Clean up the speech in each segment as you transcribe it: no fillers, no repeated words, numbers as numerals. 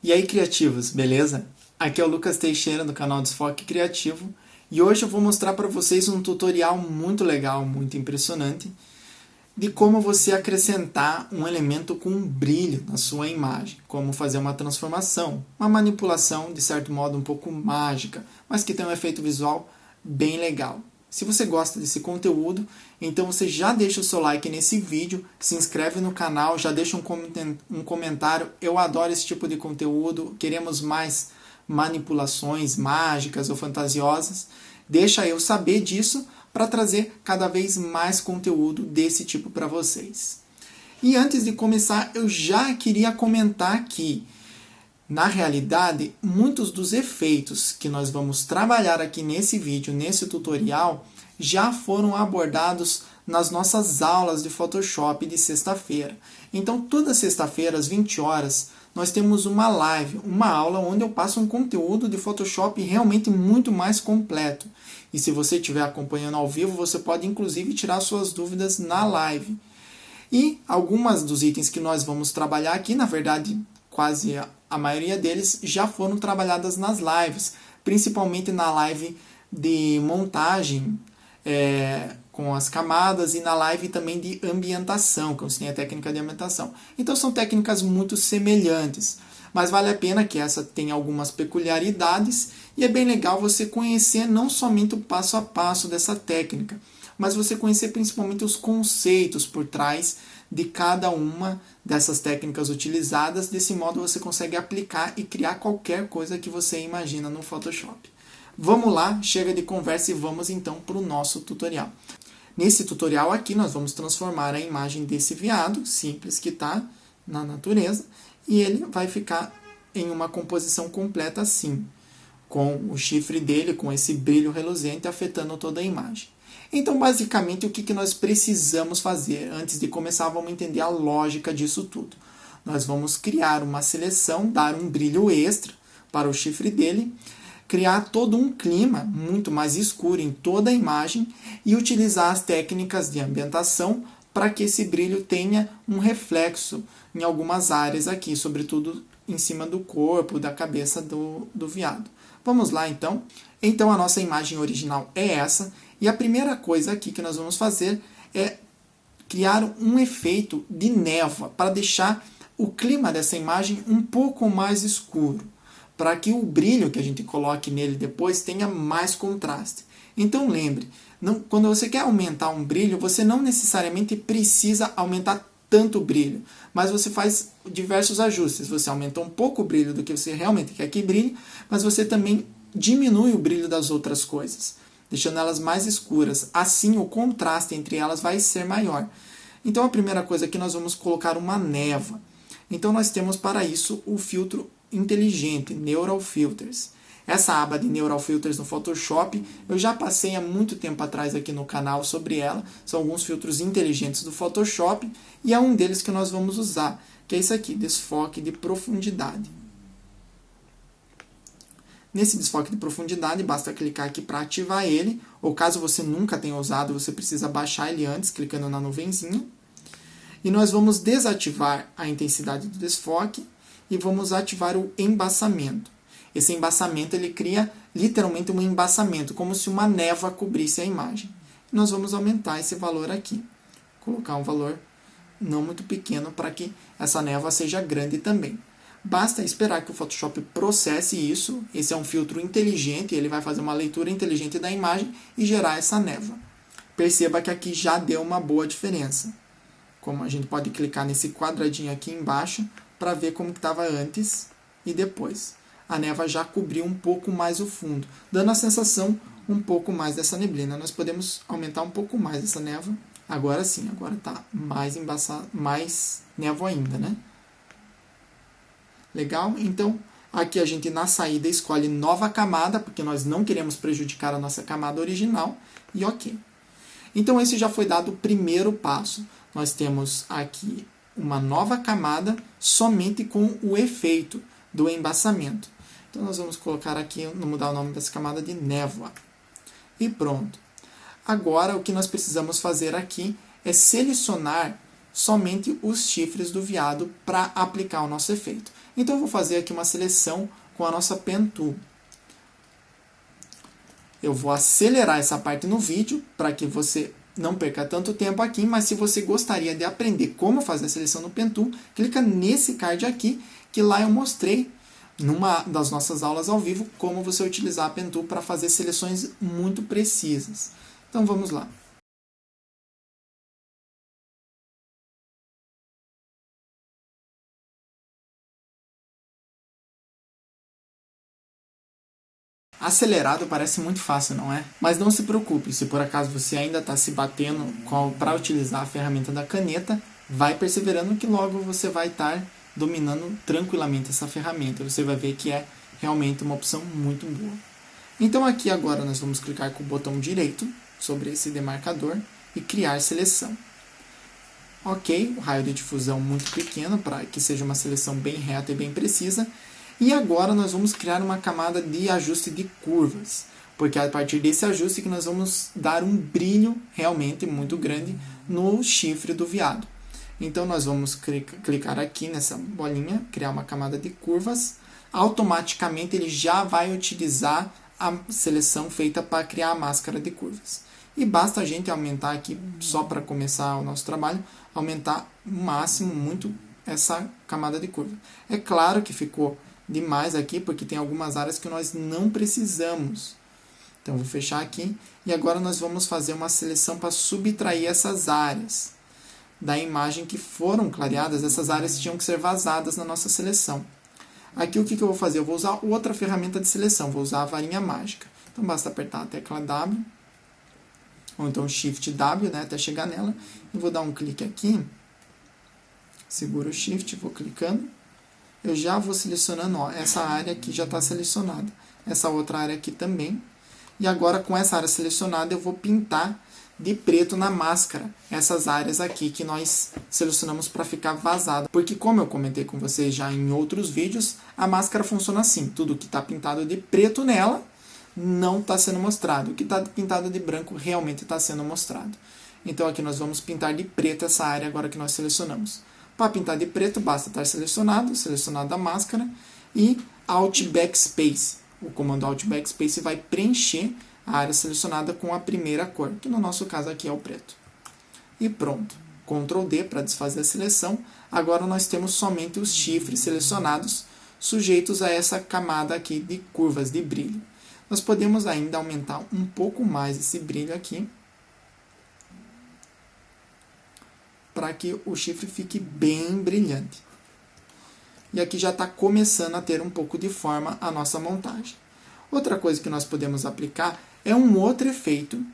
E aí, criativos, beleza? Aqui é o Lucas Teixeira do canal Desfoque Criativo e hoje eu vou mostrar para vocês um tutorial muito legal, muito impressionante de como você acrescentar um elemento com brilho na sua imagem, como fazer uma transformação, uma manipulação de certo modo um pouco mágica, mas que tem um efeito visual bem legal. Se você gosta desse conteúdo, então você já deixa o seu like nesse vídeo, se inscreve no canal, já deixa um comentário. Eu adoro esse tipo de conteúdo, queremos mais manipulações mágicas ou fantasiosas. Deixa eu saber disso para trazer cada vez mais conteúdo desse tipo para vocês. E antes de começar, eu já queria comentar que na realidade, muitos dos efeitos que nós vamos trabalhar aqui nesse vídeo, nesse tutorial, já foram abordados nas nossas aulas de Photoshop de sexta-feira. Então, toda sexta-feira, às 20 horas, nós temos uma live, uma aula onde eu passo um conteúdo de Photoshop realmente muito mais completo. E se você estiver acompanhando ao vivo, você pode inclusive tirar suas dúvidas na live. E algumas dos itens que nós vamos trabalhar aqui, na verdade, quase a maioria deles já foram trabalhadas nas lives, principalmente na live de montagem com as camadas e na live também de ambientação, que eu ensinei a técnica de ambientação. Então são técnicas muito semelhantes, mas vale a pena que essa tenha algumas peculiaridades e é bem legal você conhecer não somente o passo a passo dessa técnica, mas você conhecer principalmente os conceitos por trás de cada uma dessas técnicas utilizadas. Desse modo você consegue aplicar e criar qualquer coisa que você imagina no Photoshop. Vamos lá, chega de conversa e vamos então para o nosso tutorial. Nesse tutorial aqui nós vamos transformar a imagem desse veado simples que está na natureza e ele vai ficar em uma composição completa assim, com o chifre dele, com esse brilho reluzente afetando toda a imagem. Então, basicamente, o que nós precisamos fazer? Antes de começar, vamos entender a lógica disso tudo. Nós vamos criar uma seleção, dar um brilho extra para o chifre dele, criar todo um clima muito mais escuro em toda a imagem e utilizar as técnicas de ambientação para que esse brilho tenha um reflexo em algumas áreas aqui, sobretudo em cima do corpo, da cabeça do veado. Vamos lá, então. Então, a nossa imagem original é essa. E a primeira coisa aqui que nós vamos fazer é criar um efeito de névoa para deixar o clima dessa imagem um pouco mais escuro, para que o brilho que a gente coloque nele depois tenha mais contraste. Então lembre, quando você quer aumentar um brilho, você não necessariamente precisa aumentar tanto o brilho, mas você faz diversos ajustes. Você aumenta um pouco o brilho do que você realmente quer que brilhe, mas você também diminui o brilho das outras coisas, deixando elas mais escuras. Assim, o contraste entre elas vai ser maior. Então, a primeira coisa é que nós vamos colocar uma névoa. Então, nós temos para isso o filtro inteligente, Neural Filters. Essa aba de Neural Filters no Photoshop, eu já passei há muito tempo atrás aqui no canal sobre ela. São alguns filtros inteligentes do Photoshop e é um deles que nós vamos usar, que é esse aqui, Desfoque de Profundidade. Nesse desfoque de profundidade, basta clicar aqui para ativar ele, ou caso você nunca tenha usado, você precisa baixar ele antes, clicando na nuvenzinha. E nós vamos desativar a intensidade do desfoque e vamos ativar o embaçamento. Esse embaçamento ele cria literalmente um embaçamento, como se uma névoa cobrisse a imagem. E nós vamos aumentar esse valor aqui, colocar um valor não muito pequeno para que essa névoa seja grande também. Basta esperar que o Photoshop processe isso. Esse é um filtro inteligente, ele vai fazer uma leitura inteligente da imagem e gerar essa névoa. Perceba que aqui já deu uma boa diferença. Como a gente pode clicar nesse quadradinho aqui embaixo para ver como estava antes e depois. A névoa já cobriu um pouco mais o fundo, dando a sensação um pouco mais dessa neblina. Nós podemos aumentar um pouco mais essa névoa. Agora sim, agora está mais embaçado, mais névoa ainda, né? Legal? Então, aqui a gente na saída escolhe nova camada, porque nós não queremos prejudicar a nossa camada original, e ok. Então, esse já foi dado o primeiro passo. Nós temos aqui uma nova camada somente com o efeito do embaçamento. Então, nós vamos colocar aqui, mudar o nome dessa camada de névoa. E pronto. Agora, o que nós precisamos fazer aqui é selecionar somente os chifres do veado para aplicar o nosso efeito. Então eu vou fazer aqui uma seleção com a nossa Pen Tool. Eu vou acelerar essa parte no vídeo para que você não perca tanto tempo aqui, mas se você gostaria de aprender como fazer a seleção no Pen Tool, clica nesse card aqui, que lá eu mostrei numa das nossas aulas ao vivo como você utilizar a Pen Tool para fazer seleções muito precisas. Então vamos lá. Acelerado parece muito fácil, não é? Mas não se preocupe, se por acaso você ainda está se batendo para utilizar a ferramenta da caneta, vai perseverando que logo você vai estar dominando tranquilamente essa ferramenta. Você vai ver que é realmente uma opção muito boa. Então aqui agora nós vamos clicar com o botão direito sobre esse demarcador e criar seleção. Ok, o raio de difusão muito pequeno para que seja uma seleção bem reta e bem precisa. E agora nós vamos criar uma camada de ajuste de curvas, porque é a partir desse ajuste que nós vamos dar um brilho realmente muito grande no chifre do veado. Então nós vamos clicar aqui nessa bolinha, criar uma camada de curvas. Automaticamente ele já vai utilizar a seleção feita para criar a máscara de curvas. E basta a gente aumentar aqui, só para começar o nosso trabalho, aumentar o máximo muito essa camada de curva. É claro que ficou demais aqui, porque tem algumas áreas que nós não precisamos. Então, vou fechar aqui. E agora nós vamos fazer uma seleção para subtrair essas áreas da imagem que foram clareadas. Essas áreas tinham que ser vazadas na nossa seleção. Aqui, o que eu vou fazer? Eu vou usar outra ferramenta de seleção. Vou usar a varinha mágica. Então, basta apertar a tecla W, ou então Shift W, né, até chegar nela. E vou dar um clique aqui. Seguro o Shift, vou clicando. Eu já vou selecionando, ó, essa área aqui já está selecionada. Essa outra área aqui também. E agora, com essa área selecionada, eu vou pintar de preto na máscara essas áreas aqui que nós selecionamos para ficar vazada. Porque, como eu comentei com vocês já em outros vídeos, a máscara funciona assim. Tudo que está pintado de preto nela não está sendo mostrado. O que está pintado de branco realmente está sendo mostrado. Então, aqui nós vamos pintar de preto essa área agora que nós selecionamos. Para pintar de preto, basta estar selecionado a máscara e Alt Backspace. O comando Alt Backspace vai preencher a área selecionada com a primeira cor, que no nosso caso aqui é o preto. E pronto. Ctrl D para desfazer a seleção. Agora nós temos somente os chifres selecionados, sujeitos a essa camada aqui de curvas de brilho. Nós podemos ainda aumentar um pouco mais esse brilho aqui, para que o chifre fique bem brilhante. E aqui já está começando a ter um pouco de forma a nossa montagem. Outra coisa que nós podemos aplicar é um outro efeito,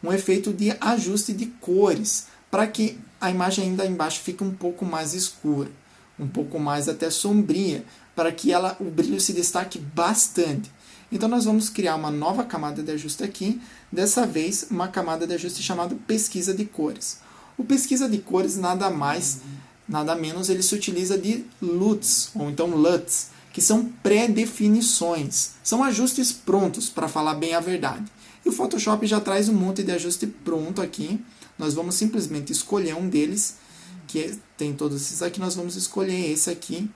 um efeito de ajuste de cores, para que a imagem ainda embaixo fique um pouco mais escura, um pouco mais até sombria, para que o brilho se destaque bastante. Então nós vamos criar uma nova camada de ajuste aqui, dessa vez uma camada de ajuste chamada pesquisa de cores. O pesquisa de cores nada mais, nada menos, ele se utiliza de LUTs, ou então LUTs, que são pré-definições. São ajustes prontos, para falar bem a verdade. E o Photoshop já traz um monte de ajuste pronto aqui. Nós vamos simplesmente escolher um deles, que tem todos esses aqui. Nós vamos escolher esse aqui,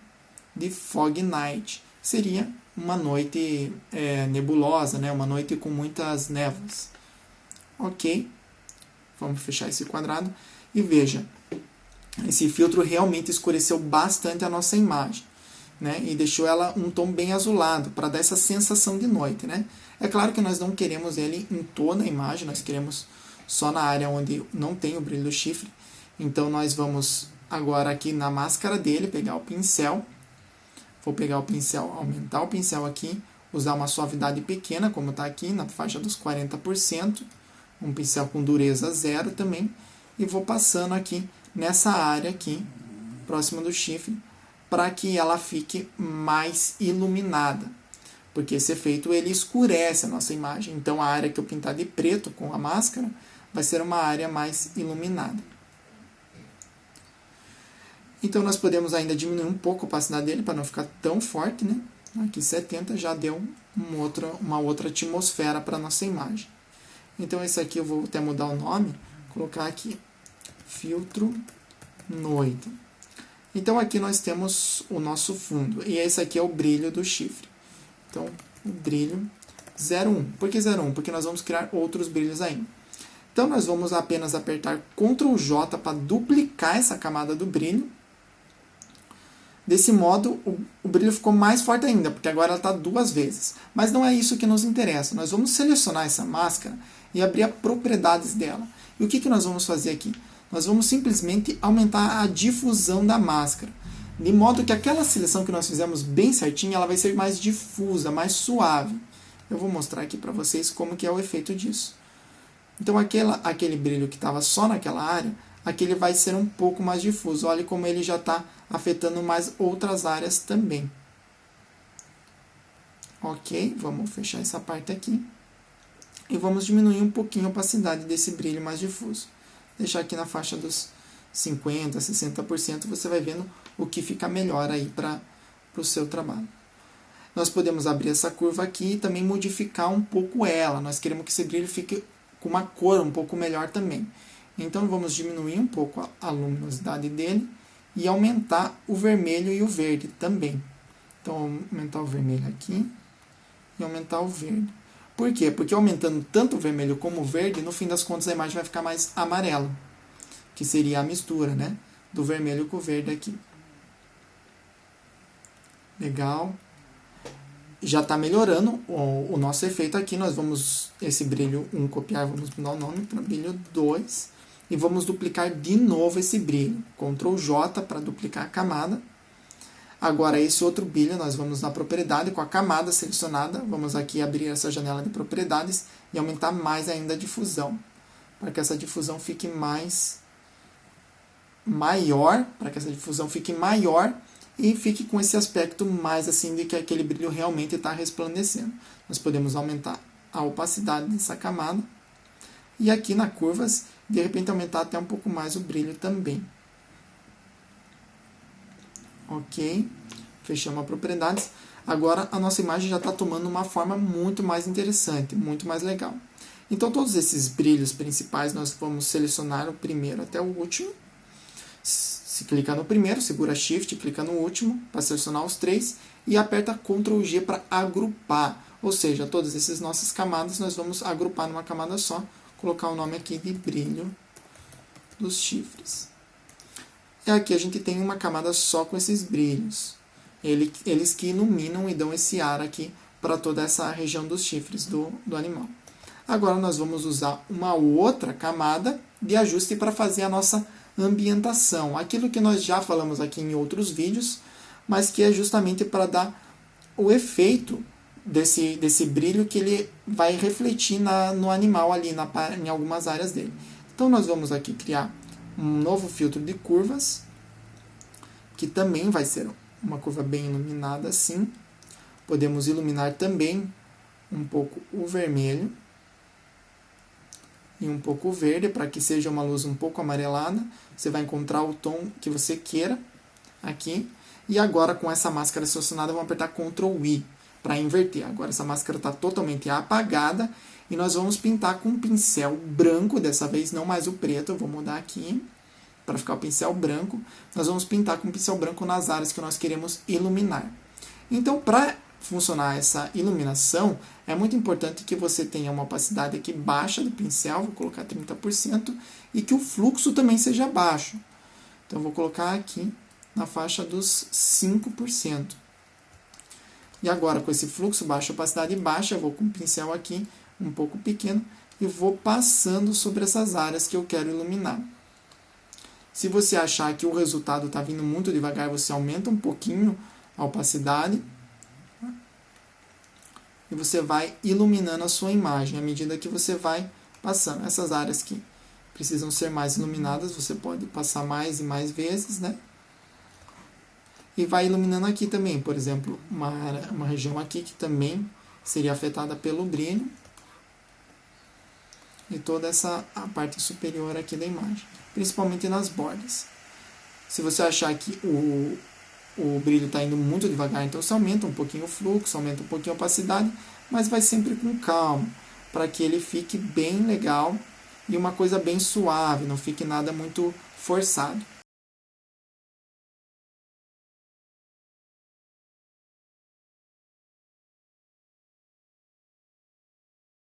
de Fog Night. Seria uma noite nebulosa, né? Uma noite com muitas névoas. Ok. Vamos fechar esse quadrado. E veja, esse filtro realmente escureceu bastante a nossa imagem, né? E deixou ela um tom bem azulado, para dar essa sensação de noite, né? É claro que nós não queremos ele em toda a imagem, nós queremos só na área onde não tem o brilho do chifre. Então nós vamos agora aqui na máscara dele, pegar o pincel. Vou pegar o pincel, aumentar o pincel aqui, usar uma suavidade pequena, como está aqui, na faixa dos 40%. Um pincel com dureza 0 também. E vou passando aqui nessa área aqui, próxima do chifre, para que ela fique mais iluminada. Porque esse efeito ele escurece a nossa imagem. Então a área que eu pintar de preto com a máscara vai ser uma área mais iluminada. Então nós podemos ainda diminuir um pouco a opacidade dele para não ficar tão forte, né? Aqui 70 já deu uma outra atmosfera para a nossa imagem. Então esse aqui eu vou até mudar o nome, colocar aqui filtro noite. Então aqui nós temos o nosso fundo, e esse aqui é o brilho do chifre. Então, o brilho 01. Por que 01? Porque nós vamos criar outros brilhos ainda. Então nós vamos apenas apertar Ctrl J para duplicar essa camada do brilho. Desse modo, o brilho ficou mais forte ainda, porque agora ela está 2 vezes. Mas não é isso que nos interessa. Nós vamos selecionar essa máscara e abrir as propriedades dela. E o que nós vamos fazer aqui? Nós vamos simplesmente aumentar a difusão da máscara. De modo que aquela seleção que nós fizemos bem certinha, ela vai ser mais difusa, mais suave. Eu vou mostrar aqui para vocês como que é o efeito disso. Então aquele brilho que estava só naquela área, aqui ele vai ser um pouco mais difuso. Olha como ele já está afetando mais outras áreas também. Ok, vamos fechar essa parte aqui. E vamos diminuir um pouquinho a opacidade desse brilho mais difuso. Deixar aqui na faixa dos 50%, 60%, você vai vendo o que fica melhor aí para o seu trabalho. Nós podemos abrir essa curva aqui e também modificar um pouco ela. Nós queremos que esse brilho fique com uma cor um pouco melhor também. Então vamos diminuir um pouco a luminosidade dele e aumentar o vermelho e o verde também. Então aumentar o vermelho aqui e aumentar o verde. Por quê? Porque aumentando tanto o vermelho como o verde, no fim das contas a imagem vai ficar mais amarela, que seria a mistura, né, do vermelho com o verde aqui. Legal. Já está melhorando o nosso efeito aqui. Nós vamos, esse brilho 1 copiar, vamos mudar o nome para brilho 2. E vamos duplicar de novo esse brilho. Ctrl J para duplicar a camada. Agora esse outro brilho, nós vamos na propriedade com a camada selecionada. Vamos aqui abrir essa janela de propriedades e aumentar mais ainda a difusão. Para que essa difusão fique maior e fique com esse aspecto mais assim de que aquele brilho realmente está resplandecendo. Nós podemos aumentar a opacidade dessa camada e aqui na curvas, de repente aumentar até um pouco mais o brilho também. Ok, fechamos as propriedades. Agora a nossa imagem já está tomando uma forma muito mais interessante, muito mais legal. Então todos esses brilhos principais nós vamos selecionar o primeiro até o último. Se clica no primeiro, segura Shift, clica no último para selecionar os 3 e aperta Ctrl G para agrupar. Ou seja, todas essas nossas camadas nós vamos agrupar numa camada só, colocar o nome aqui de brilho dos chifres. E aqui a gente tem uma camada só com esses brilhos. Eles que iluminam e dão esse ar aqui para toda essa região dos chifres do animal. Agora nós vamos usar uma outra camada de ajuste para fazer a nossa ambientação. Aquilo que nós já falamos aqui em outros vídeos, mas que é justamente para dar o efeito desse brilho que ele vai refletir no animal ali, em algumas áreas dele. Então nós vamos aqui criar um novo filtro de curvas, que também vai ser uma curva bem iluminada assim. Podemos iluminar também um pouco o vermelho e um pouco o verde, para que seja uma luz um pouco amarelada. Você vai encontrar o tom que você queira aqui. E agora com essa máscara selecionada, vamos apertar Ctrl I para inverter. Agora essa máscara está totalmente apagada e nós vamos pintar com um pincel branco, dessa vez não mais o preto. Eu vou mudar aqui para ficar o pincel branco. Nós vamos pintar com o pincel branco nas áreas que nós queremos iluminar. Então, para funcionar essa iluminação, é muito importante que você tenha uma opacidade aqui baixa do pincel, vou colocar 30%, e que o fluxo também seja baixo. Então, eu vou colocar aqui na faixa dos 5%. E agora, com esse fluxo baixo, opacidade baixa, eu vou com o pincel aqui um pouco pequeno e vou passando sobre essas áreas que eu quero iluminar. Se você achar que o resultado está vindo muito devagar, você aumenta um pouquinho a opacidade e você vai iluminando a sua imagem à medida que você vai passando. Essas áreas que precisam ser mais iluminadas, você pode passar mais e mais vezes, né? E vai iluminando aqui também, por exemplo, uma região aqui que também seria afetada pelo brilho. E toda a parte superior aqui da imagem, principalmente nas bordas. Se você achar que o brilho está indo muito devagar, então você aumenta um pouquinho o fluxo, aumenta um pouquinho a opacidade, mas vai sempre com calma, para que ele fique bem legal e uma coisa bem suave, não fique nada muito forçado.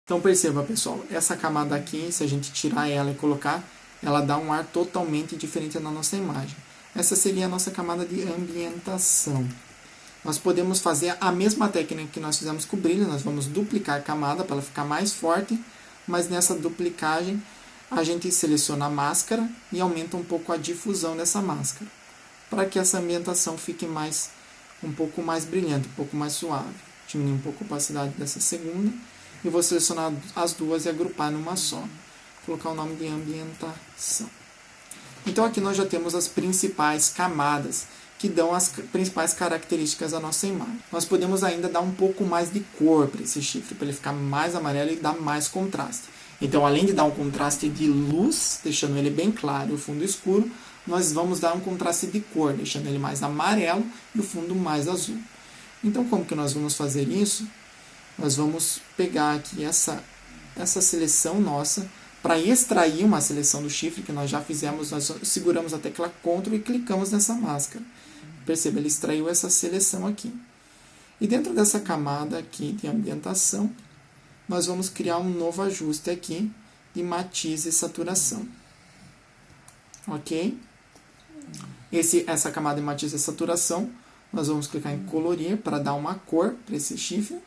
Então perceba, pessoal, essa camada aqui, se a gente tirar ela e colocar, ela dá um ar totalmente diferente na nossa imagem. Essa seria a nossa camada de ambientação. Nós podemos fazer a mesma técnica que nós fizemos com o brilho, nós vamos duplicar a camada para ela ficar mais forte, mas nessa duplicagem a gente seleciona a máscara e aumenta um pouco a difusão dessa máscara, para que essa ambientação fique um pouco mais brilhante, um pouco mais suave. Diminuir um pouco a opacidade dessa segunda e vou selecionar as duas e agrupar numa só. Vou colocar o nome de ambientação. Então aqui nós já temos as principais camadas que dão as principais características da nossa imagem. Nós podemos ainda dar um pouco mais de cor para esse chifre, para ele ficar mais amarelo e dar mais contraste. Então, além de dar um contraste de luz, deixando ele bem claro e o fundo escuro, nós vamos dar um contraste de cor, deixando ele mais amarelo e o fundo mais azul. Então, como que nós vamos fazer isso? Nós vamos pegar aqui essa seleção nossa, para extrair uma seleção do chifre que nós já fizemos, nós seguramos a tecla Ctrl e clicamos nessa máscara. Perceba, ele extraiu essa seleção aqui. E dentro dessa camada aqui de ambientação, nós vamos criar um novo ajuste aqui de matiz e saturação. Ok? Essa camada de matiz e saturação, nós vamos clicar em colorir para dar uma cor para esse chifre.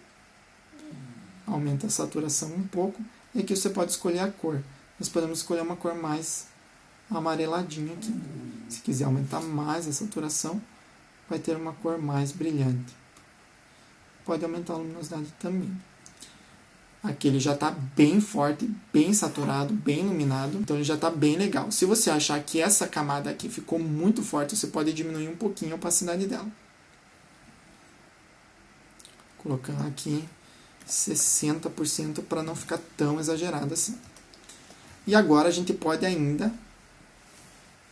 Aumenta a saturação um pouco. E aqui você pode escolher a cor. Nós podemos escolher uma cor mais amareladinha aqui. Se quiser aumentar mais a saturação, vai ter uma cor mais brilhante. Pode aumentar a luminosidade também. Aqui ele já está bem forte, bem saturado, bem iluminado. Então ele já está bem legal. Se você achar que essa camada aqui ficou muito forte, você pode diminuir um pouquinho a opacidade dela. Colocando aqui 60% para não ficar tão exagerado assim. E agora a gente pode ainda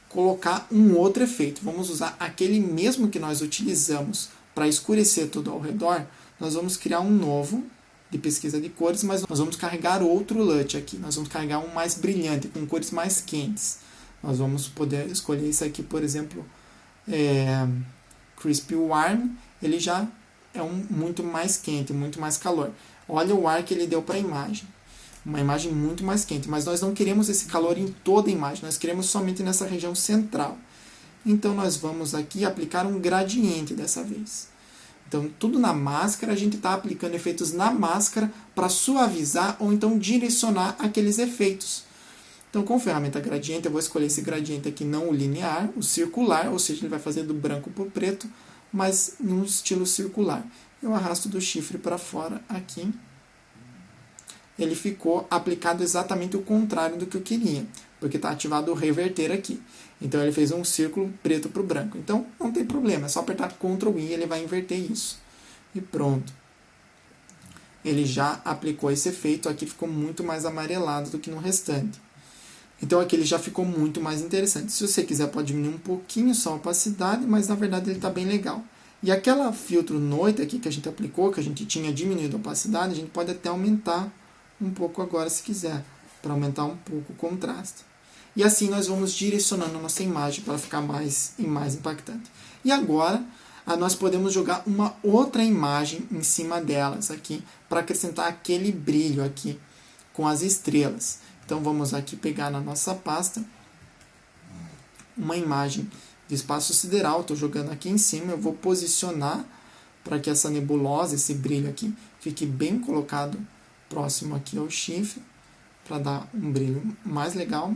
colocar um outro efeito. Vamos usar aquele mesmo que nós utilizamos para escurecer tudo ao redor. Nós vamos criar um novo de pesquisa de cores, mas nós vamos carregar outro LUT aqui. Nós vamos carregar um mais brilhante, com cores mais quentes. Nós vamos poder escolher esse aqui, por exemplo, Crispy Warm. Ele já é muito mais quente, muito mais calor. Olha o ar que ele deu para a imagem. Uma imagem muito mais quente, mas nós não queremos esse calor em toda a imagem, nós queremos somente nessa região central. Então nós vamos aqui aplicar um gradiente dessa vez. Então tudo na máscara, a gente está aplicando efeitos na máscara para suavizar ou então direcionar aqueles efeitos. Então com a ferramenta gradiente, eu vou escolher esse gradiente aqui, não o linear, o circular, ou seja, ele vai fazer do branco para o preto, mas num estilo circular. Eu arrasto do chifre para fora aqui. Ele ficou aplicado exatamente o contrário do que eu queria, porque está ativado o reverter aqui. Então ele fez um círculo preto para o branco. Então não tem problema, é só apertar Ctrl I e ele vai inverter isso. E pronto. Ele já aplicou esse efeito, aqui ficou muito mais amarelado do que no restante. Então aqui ele já ficou muito mais interessante. Se você quiser pode diminuir um pouquinho só a opacidade, mas na verdade ele está bem legal. E aquela filtro noite aqui que a gente aplicou, que a gente tinha diminuído a opacidade, a gente pode até aumentar um pouco agora se quiser, para aumentar um pouco o contraste. E assim nós vamos direcionando a nossa imagem para ficar mais impactante. E agora nós podemos jogar uma outra imagem em cima delas aqui, para acrescentar aquele brilho aqui com as estrelas. Então vamos aqui pegar na nossa pasta uma imagem de espaço sideral, estou jogando aqui em cima, eu vou posicionar para que essa nebulosa, esse brilho aqui, fique bem colocado próximo aqui ao chifre, para dar um brilho mais legal.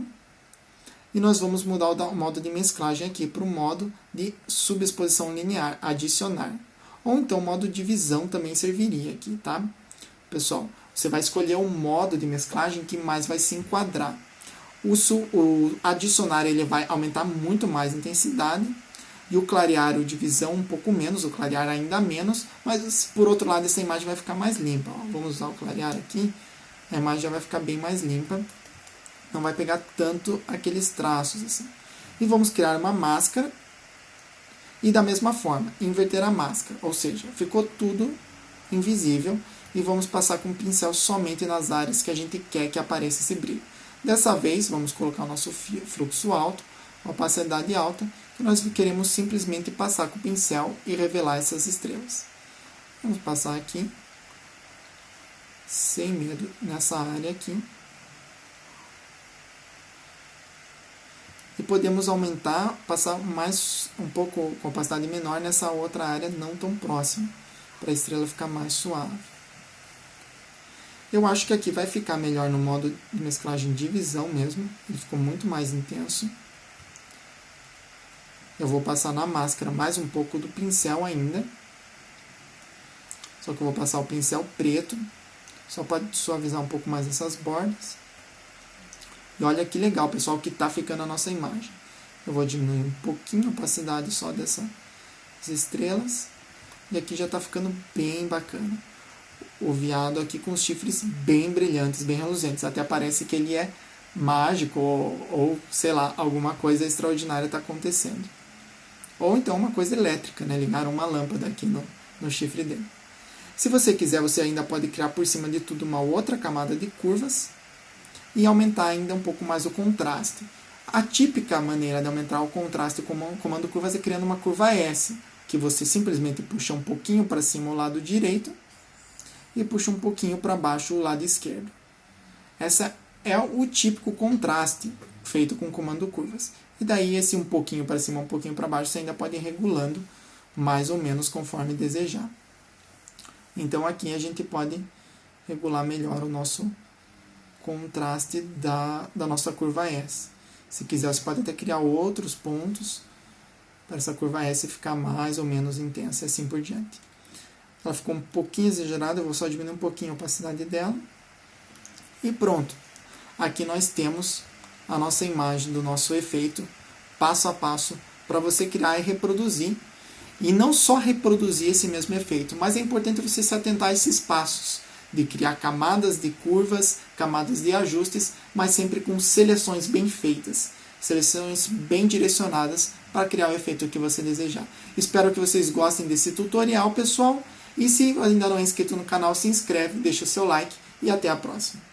E nós vamos mudar o modo de mesclagem aqui para o modo de subexposição linear, adicionar. Ou então o modo de visão também serviria aqui, tá? Pessoal, você vai escolher o modo de mesclagem que mais vai se enquadrar. O adicionar ele vai aumentar muito mais a intensidade, e o clarear o de visão um pouco menos, o clarear ainda menos, mas por outro lado essa imagem vai ficar mais limpa. Ó, vamos usar o clarear aqui, a imagem já vai ficar bem mais limpa, não vai pegar tanto aqueles traços assim. E vamos criar uma máscara, e da mesma forma, inverter a máscara, ou seja, ficou tudo invisível, e vamos passar com o pincel somente nas áreas que a gente quer que apareça esse brilho. Dessa vez, vamos colocar o nosso fluxo alto, opacidade alta, que nós queremos simplesmente passar com o pincel e revelar essas estrelas. Vamos passar aqui, sem medo nessa área aqui. E podemos aumentar, passar mais um pouco com opacidade menor nessa outra área não tão próxima, para a estrela ficar mais suave. Eu acho que aqui vai ficar melhor no modo de mesclagem de visão mesmo, ele ficou muito mais intenso. Eu vou passar na máscara mais um pouco do pincel ainda, só que eu vou passar o pincel preto, só para suavizar um pouco mais essas bordas. E olha que legal, pessoal, que está ficando a nossa imagem. Eu vou diminuir um pouquinho a opacidade só dessas estrelas. E aqui já está ficando bem bacana. O veado aqui com os chifres bem brilhantes, bem reluzentes. Até parece que ele é mágico ou sei lá, alguma coisa extraordinária está acontecendo. Ou então uma coisa elétrica, né? Ligaram uma lâmpada aqui no chifre dele. Se você quiser, você ainda pode criar por cima de tudo uma outra camada de curvas e aumentar ainda um pouco mais o contraste. A típica maneira de aumentar o contraste com o comando curvas é criando uma curva S, que você simplesmente puxa um pouquinho para cima o lado direito e puxa um pouquinho para baixo o lado esquerdo. Essa é o típico contraste feito com o comando curvas. E daí esse um pouquinho para cima, um pouquinho para baixo, você ainda pode ir regulando mais ou menos conforme desejar. Então aqui a gente pode regular melhor o nosso contraste da nossa curva S. Se quiser, você pode até criar outros pontos para essa curva S ficar mais ou menos intensa e assim por diante. Ela ficou um pouquinho exagerada, eu vou só diminuir um pouquinho a opacidade dela. E pronto. Aqui nós temos a nossa imagem do nosso efeito, passo a passo, para você criar e reproduzir. E não só reproduzir esse mesmo efeito, mas é importante você se atentar a esses passos, de criar camadas de curvas, camadas de ajustes, mas sempre com seleções bem feitas, seleções bem direcionadas para criar o efeito que você desejar. Espero que vocês gostem desse tutorial, pessoal, e se ainda não é inscrito no canal, se inscreve, deixa o seu like e até a próxima.